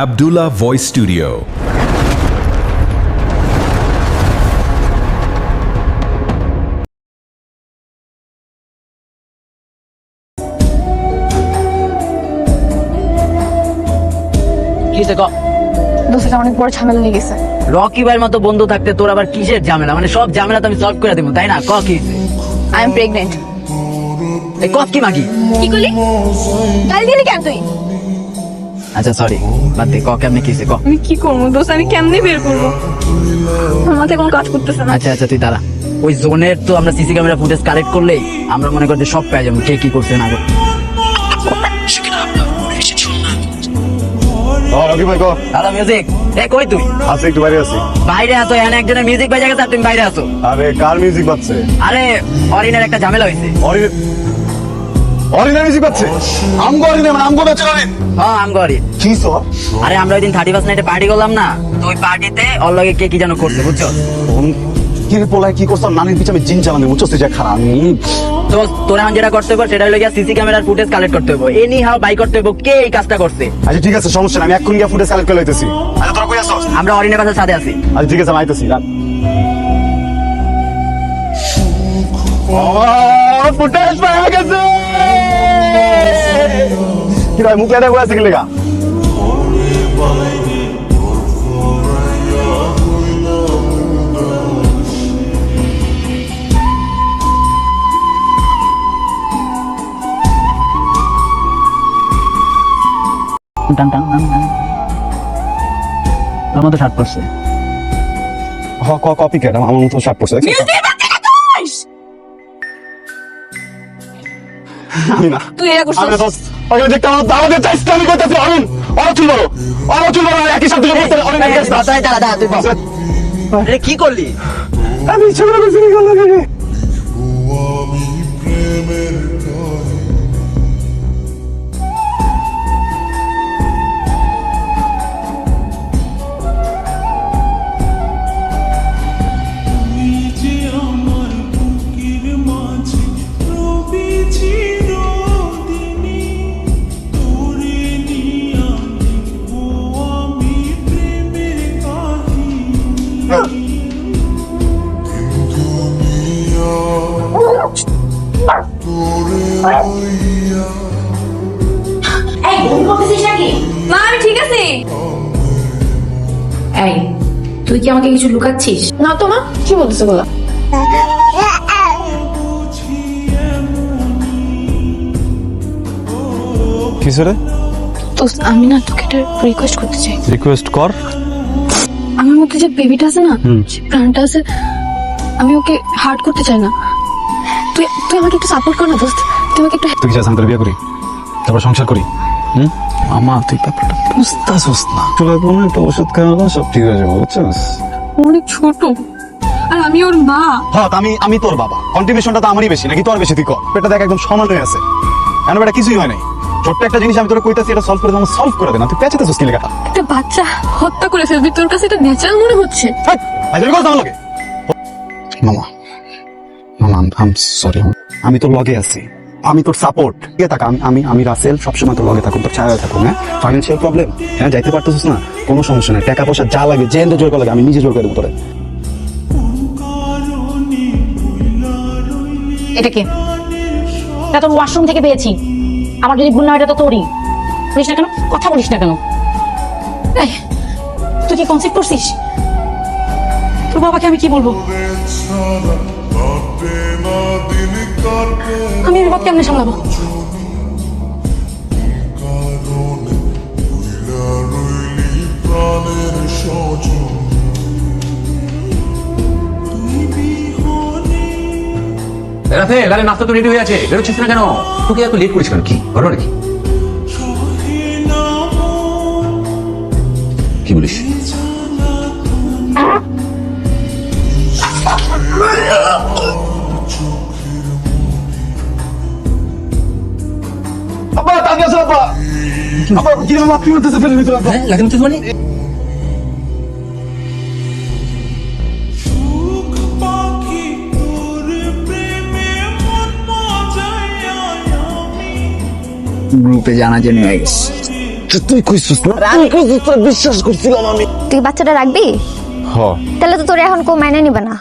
Abdullah Voice Studio. দোস্ত অনেক বড় ঝামেলা লেগে গেছে। রকি ভাইয়ের মতো বন্ধু থাকতে তোর আবার কিসের ঝামেলা? মানে সব ঝামেলা তো আমি সলভ করে দেবো, তাই না? ক কি আই এম প্রেগনেন্ট। এই ক কি মাগি? কি করলি? গালি দিলি কেন তুই? আচ্ছা সরি, বাদ দে। ক কেমনে কিসে ক? আমি কি করবো দোস্ত? আমি কেমনে বের করবো? আমার মাথায় কোনো কাজ করতেছে না। আচ্ছা আচ্ছা তুই দাঁড়া। ওই জোনের তো আমরা সিসি ক্যামেরা ফুটেজ কালেক্ট করলেই আমরা মনে করতে সব পেয়ে যাবো, কে কি করছে না করছে। রকি ভাই দাদা মিউজিক এ কই তুই? আজকে একটু বাইরে আছি। বাইরে আছো? এখানে একজনের মিউজিক বাজে গেছে আর তুমি বাইরে আছো? আরে কার মিউজিক বাজছে? আরে অরিনের একটা ঝামেলা হয়েছে। অরিজিনাল মিউজিক বাজছে? আমগো অরিজিনাল মানে আমগো বাজছে অরিন। হ্যাঁ আমগো অরিন। কি সব? আরে আমরা ওই দিন 31st নাইটে পার্টি করলাম না, তো ওই পার্টিতে ওর লগে কে কি যেন করছে বুঝছো? কি রে পোলাই কি করছ? নানির পিছনে জিন চালানি বুঝছস? তুই যা খারাপ। তো তোরা এখন যেটা করতে হবে সেটা হলো গিয়া সিসি ক্যামেরার ফুটেজ কালেক্ট করতে হবে, এনি হাউ বাই করতে হবে কে এই কাজটা করছে। আচ্ছা ঠিক আছে, সমস্যা নাই, আমি এক্ষুনি গিয়ে ফুটেজ কালেক্ট করে লইতেছি। আচ্ছা তোরা কই আছস? আমরা অরিনের বাসার সাথে আছি। আচ্ছা ঠিক আছে, আমি আইতেছি। ফুটেজ পাওয়া গেছে। কি রে মুখ লাটা কইছে কি লাগা? টান টান টান টান। তোর মতো শার্ট পরছে। কপি কেট আমার মতো শার্ট পরছে। আমি না, তুই এটা করছিস? আমি দোস্ত ওকে দেখতে আমার দাওয়াতে চাইছি, আমি কইতাছি অরুণ অরুণ একই সাথে বলতে অরুণ এর কাছে দাদা দাদা তুই বল। আরে কি করলি? আমি ছোট কিছু কি করলাম রে? এই ভুল করতেছিস নাকি? মা আমি ঠিক আছি। এই তুই কি আমাকে কিছু লুকাচ্ছিস? না তো মা, কি বলতেছো বলো? কিছু রে? দোস্ত আমি না তোকে একটা রিকোয়েস্ট করতে চাই। রিকোয়েস্ট কর। আমার মধ্যে যে বেবিটা আছে না, যে প্রাণটা আছে, আমি ওকে হার্ট করতে চাই না। তুই তুই আমাকে একটু সাপোর্ট কর না দোস্ত। তুই আমাকে একটু তুই কি চাস আমি তোর বিয়ে করি, তারপর সংসার করি? মামা তুই ব্যাপারটা বুঝতেছিস না। চলে কোনো একটা ওষুধ খাওয়া সব ঠিক হয়ে যাবে, বুঝছিস? অনেক ছোট আর আমি ওর মা। হ্যাঁ আমি তোর বাবা, কন্ট্রিবিউশনটা তো আমারই বেশি নাকি তোর বেশি? তুই কর, এটা দেখ একদম সমান হয়ে আছে। কেন বেটা কিছুই হয় নাই, ছোট্ট একটা জিনিস আমি তোর কইতাছি, এটা সলভ করে দে, সলভ করে দে না। তুই পেঁচাতেছিস কি লেখাটা? একটা বাচ্চা হত্যা করে ফেলবি, তোর কাছে এটা ন্যাচারাল মনে হচ্ছে? মামা মামা আম সরি, আমি তোর লগে আছি, আমি তোর সাপোর্ট কে থাকা। আমি রাসেল সবসময় তোর লগে থাকুন, তোর ছায়া থাকুন। হ্যাঁ ফাইন্যান্সিয়াল প্রবলেম, হ্যাঁ যাইতে পারতেছিস না, কোনো সমস্যা নাই, টাকা পয়সা যা লাগে যে জোর করে লাগে আমি নিজে জোর করে দেবো তোরে। এটা কে? এটা তোর ওয়াশরুম থেকে পেয়েছি। আমার যদি ভুল না হয় এটা তো তোরই। বলিস না কেন? কথা বলিস না কেন? এই, তুই কি কনসেপ্ট করছিস? তোর বাবাকে আমি কি বলবো? আমি বিপদ কেমনে সামলাবো? রাফেল, আরে নাস্তা তো রেডি হয়ে আছে, বেরোচ্ছিস না কেন? তোকে এত লেট করিস কেন? কি বলো নাকি? কি বলিস? আব্বা তাকে আসো আব্বা। আব্বা কি রে মাপি উঠতেছে ফেলে ভিতরে আব্বা। হ্যাঁ লাগাম তো মানে গ্রুপে জানাজানি হয়ে গেছে। তুই কইছিস না আমি কইছিস তোর বিশ্বাস করছিলাম আমি তুই বাচ্চাটা রাখবি হ তাহলে তো তোর এখন কেউ মাইনে নিবে না